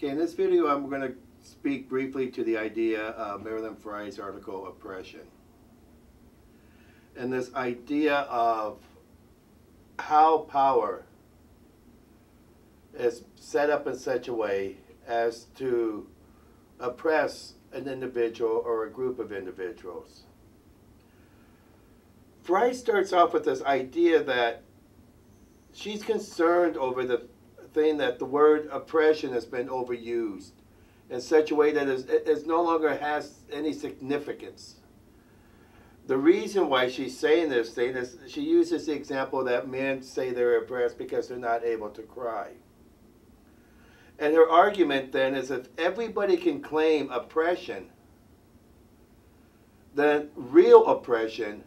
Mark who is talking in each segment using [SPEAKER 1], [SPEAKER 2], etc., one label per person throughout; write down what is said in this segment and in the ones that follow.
[SPEAKER 1] Okay, in this video I'm going to speak briefly to the idea of Marilyn Frye's article, Oppression. And this idea of how power is set up in such a way as to oppress an individual or a group of individuals. Frye starts off with this idea that she's concerned over the thing that the word oppression has been overused in such a way that it no longer has any significance. The reason why she's saying this thing is she uses the example that men say they're oppressed because they're not able to cry. And her argument then is if everybody can claim oppression, then real oppression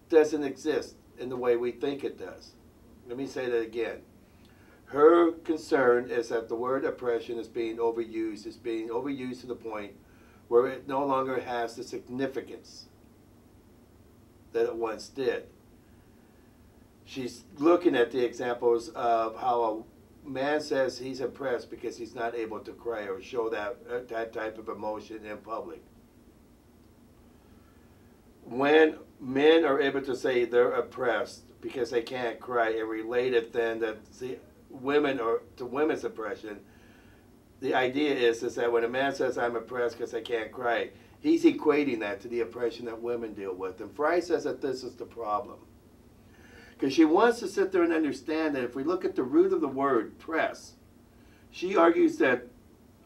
[SPEAKER 1] doesn't exist in the way we think it does. Let me say that again. Her concern is that the word oppression is being overused. It's being overused to the point where it no longer has the significance that it once did. She's looking at the examples of how a man says he's oppressed because he's not able to cry or show that type of emotion in public. When men are able to say they're oppressed because they can't cry, and relate it then to women or to women's oppression, the idea is that when a man says I'm oppressed because I can't cry, he's equating that to the oppression that women deal with. And Frye says that this is the problem. Because she wants to sit there and understand that if we look at the root of the word, press, she argues that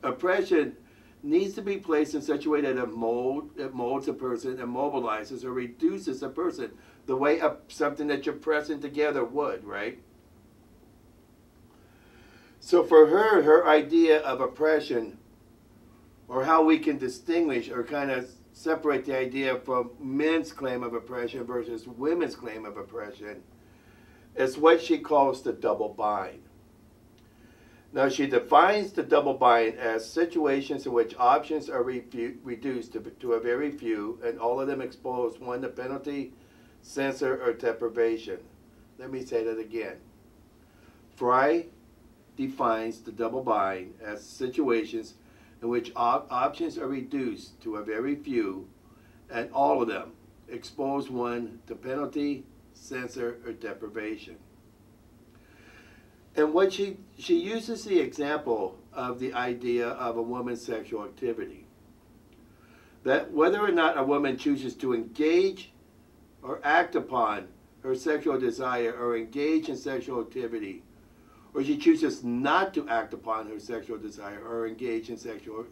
[SPEAKER 1] oppression needs to be placed in such a way that it molds a person, immobilizes or reduces a person the way something that you're pressing together would, right? So for her, her idea of oppression, or how we can distinguish or kind of separate the idea from men's claim of oppression versus women's claim of oppression, is what she calls the double bind. Now, she defines the double bind as situations in which options are reduced to a very few, and all of them expose one to penalty, censor, or deprivation. Let me say that again. Frye defines the double bind as situations in which options are reduced to a very few, and all of them expose one to penalty, censor, or deprivation. And what she uses the example of the idea of a woman's sexual activity. That whether or not a woman chooses to engage or act upon her sexual desire or engage in sexual activity, or she chooses not to act upon her sexual desire or engage in sexual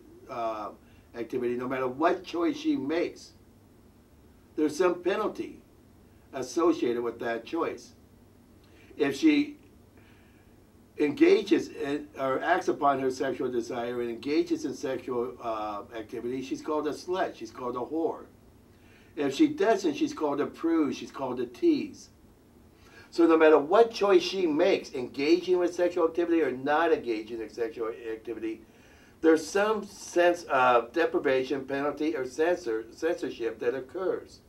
[SPEAKER 1] activity, no matter what choice she makes, there's some penalty associated with that choice. If she engages in, or acts upon her sexual desire and engages in sexual activity, she's called a slut, she's called a whore. If she doesn't, she's called a prude, she's called a tease. So no matter what choice she makes, engaging with sexual activity or not engaging in sexual activity, there's some sense of deprivation, penalty, or censorship that occurs.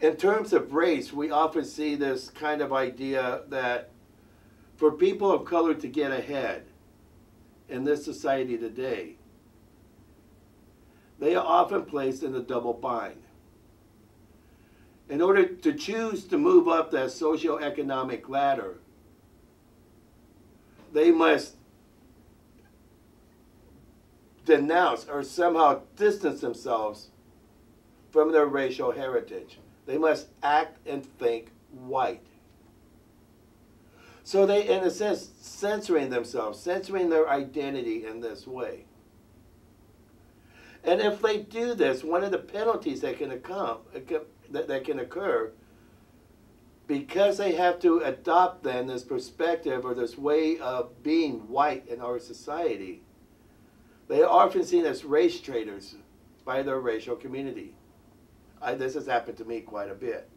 [SPEAKER 1] In terms of race, we often see this kind of idea that for people of color to get ahead in this society today, they are often placed in a double bind. In order to choose to move up that socioeconomic ladder, they must denounce or somehow distance themselves from their racial heritage. They must act and think white. So they, in a sense, censoring themselves, censoring their identity in this way. And if they do this, one of the penalties that can occur, because they have to adopt then this perspective or this way of being white in our society, they are often seen as race traitors by their racial community. This has happened to me quite a bit.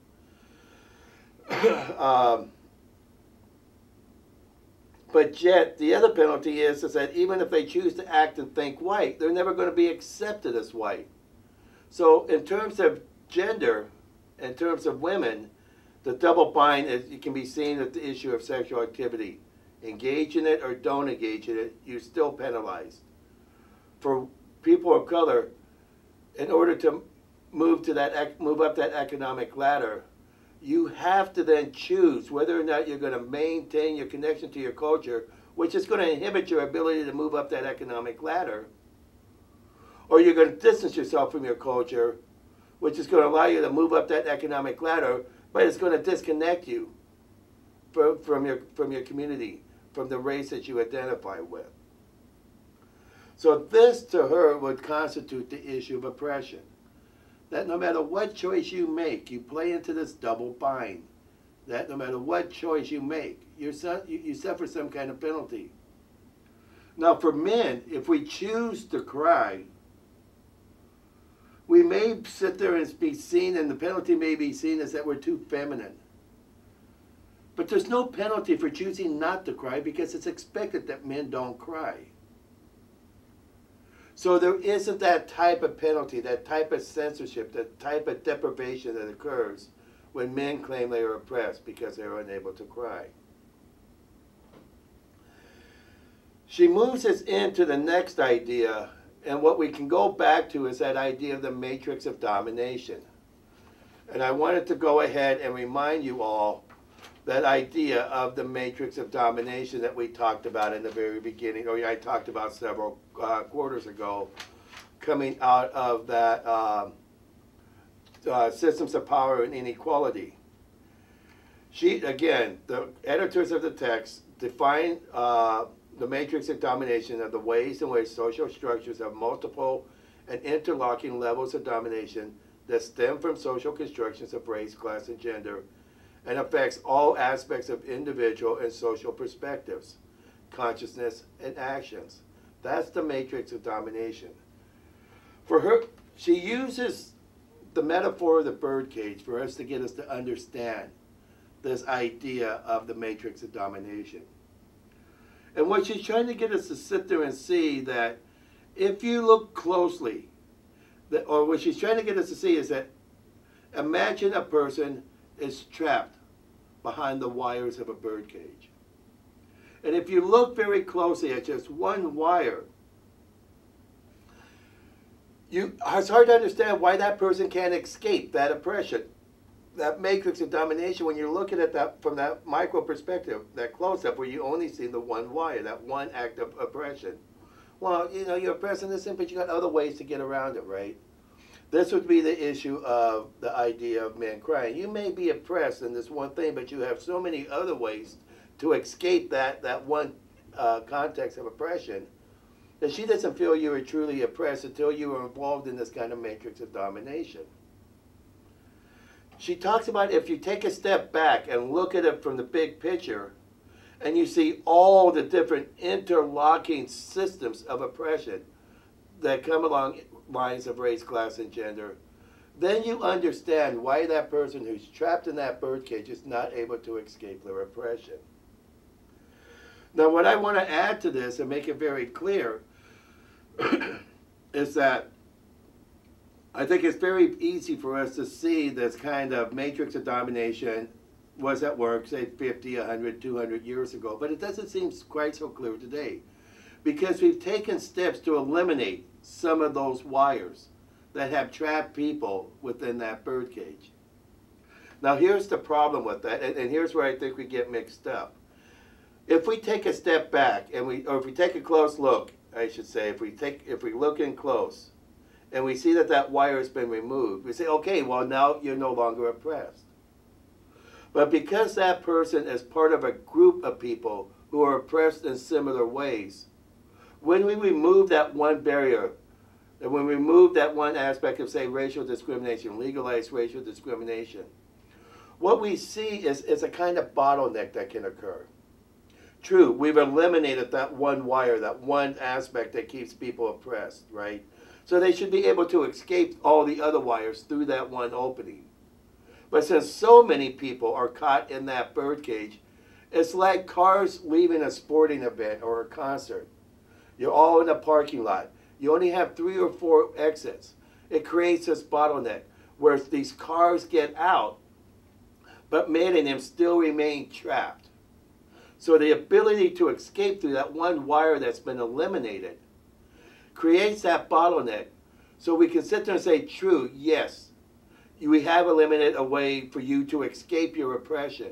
[SPEAKER 1] But yet, the other penalty is that even if they choose to act and think white, they're never going to be accepted as white. So in terms of gender, in terms of women, the double bind, it can be seen at the issue of sexual activity. engage in it or don't engage in it, you're still penalized. For people of color, in order to move up that economic ladder, you have to then choose whether or not you're going to maintain your connection to your culture, which is going to inhibit your ability to move up that economic ladder, or you're going to distance yourself from your culture, which is going to allow you to move up that economic ladder, but it's going to disconnect you from your community, from the race that you identify with. So this, to her, would constitute the issue of oppression. That no matter what choice you make, you play into this double bind. That no matter what choice you make, you suffer some kind of penalty. Now for men, if we choose to cry, we may sit there and be seen, and the penalty may be seen as that we're too feminine. But there's no penalty for choosing not to cry because it's expected that men don't cry. So there isn't that type of penalty, that type of censorship, that type of deprivation that occurs when men claim they are oppressed because they are unable to cry. She moves us into the next idea, and what we can go back to is that idea of the matrix of domination. And I wanted to go ahead and remind you all that idea of the matrix of domination that we talked about in the very beginning, or I talked about several quarters ago, coming out of that systems of power and inequality. Again, the editors of the text define the matrix of domination of the ways in which social structures have multiple and interlocking levels of domination that stem from social constructions of race, class, and gender, and affects all aspects of individual and social perspectives, consciousness, and actions. That's the matrix of domination. For her, she uses the metaphor of the birdcage for us to get us to understand this idea of the matrix of domination. And what she's trying to get us to sit there and see that if you look closely, or what she's trying to get us to see is that imagine a person is trapped behind the wires of a birdcage. And if you look very closely at just one wire, it's hard to understand why that person can't escape that oppression, that matrix of domination, when you're looking at that from that micro perspective, that close-up where you only see the one wire, that one act of oppression. Well, you know, you're oppressing this thing, but you got other ways to get around it, right? This would be the issue of the idea of men crying. You may be oppressed in this one thing, but you have so many other ways to escape that one context of oppression that she doesn't feel you are truly oppressed until you are involved in this kind of matrix of domination. She talks about if you take a step back and look at it from the big picture, and you see all the different interlocking systems of oppression that come along lines of race, class, and gender, then you understand why that person who's trapped in that birdcage is not able to escape their oppression. Now, what I want to add to this and make it very clear is that I think it's very easy for us to see this kind of matrix of domination was at work, say, 50, 100, 200 years ago, but it doesn't seem quite so clear today because we've taken steps to eliminate some of those wires that have trapped people within that birdcage. Now here's the problem with that, and here's where I think we get mixed up. If we take a step back, or if we take a close look, I should say, if we look in close, and we see that that wire has been removed, we say, okay, well now you're no longer oppressed. But because that person is part of a group of people who are oppressed in similar ways, when we remove that one barrier, and when we remove that one aspect of, say, racial discrimination, legalized racial discrimination, what we see is a kind of bottleneck that can occur. True, we've eliminated that one wire, that one aspect that keeps people oppressed, right? So they should be able to escape all the other wires through that one opening. But since so many people are caught in that birdcage, it's like cars leaving a sporting event or a concert. You're all in a parking lot. You only have 3 or 4 exits. It creates this bottleneck where these cars get out, but many of them still remain trapped. So the ability to escape through that one wire that's been eliminated creates that bottleneck. So we can sit there and say, true, yes, we have eliminated a way for you to escape your oppression.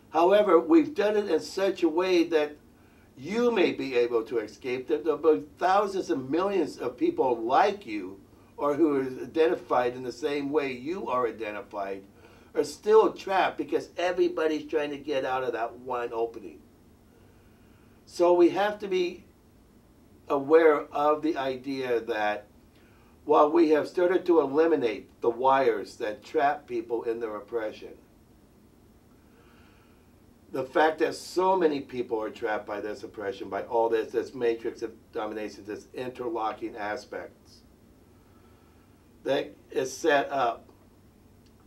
[SPEAKER 1] However, we've done it in such a way that you may be able to escape, that there are thousands and millions of people like you, or who are identified in the same way you are identified, are still trapped because everybody's trying to get out of that one opening. So we have to be aware of the idea that while we have started to eliminate the wires that trap people in their oppression, the fact that so many people are trapped by this oppression, by all this matrix of domination, this interlocking aspects that is set up,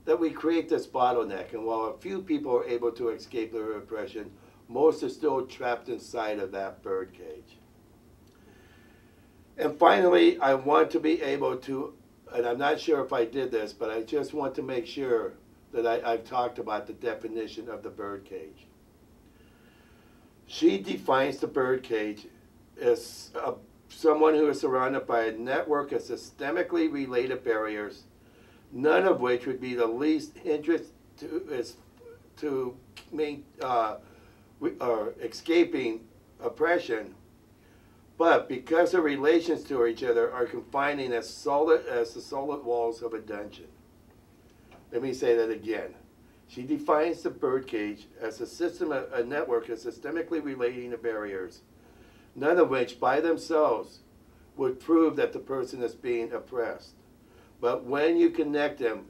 [SPEAKER 1] that we create this bottleneck. And while a few people are able to escape their oppression, most are still trapped inside of that birdcage. And finally, I want to be able to, and I'm not sure if I did this, but I just want to make sure that I've talked about the definition of the birdcage. She defines the birdcage as someone who is surrounded by a network of systemically related barriers, none of which would be the least interest to escaping oppression, but because their relations to each other are confining as solid as the solid walls of a dungeon. Let me say that again. She defines the birdcage as a network of systemically relating barriers, none of which by themselves would prove that the person is being oppressed. But when you connect them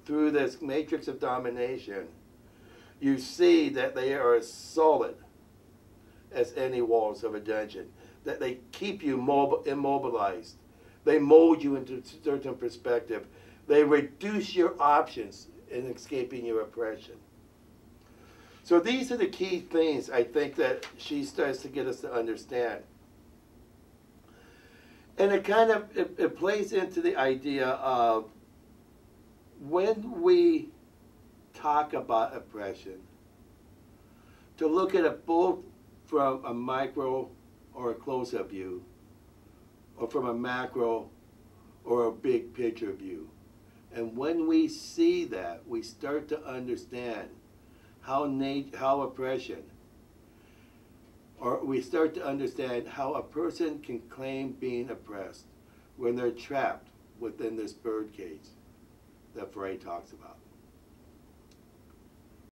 [SPEAKER 1] through this matrix of domination, you see that they are as solid as any walls of a dungeon, that they keep you immobilized. They mold you into a certain perspective. They reduce your options in escaping your oppression. So these are the key things I think that she starts to get us to understand. And it kind of, it plays into the idea of when we talk about oppression, to look at it both from a micro or a close-up view, or from a macro or a big picture view. And when we see that, we start to understand how oppression, or we start to understand how a person can claim being oppressed when they're trapped within this birdcage that Frey talks about.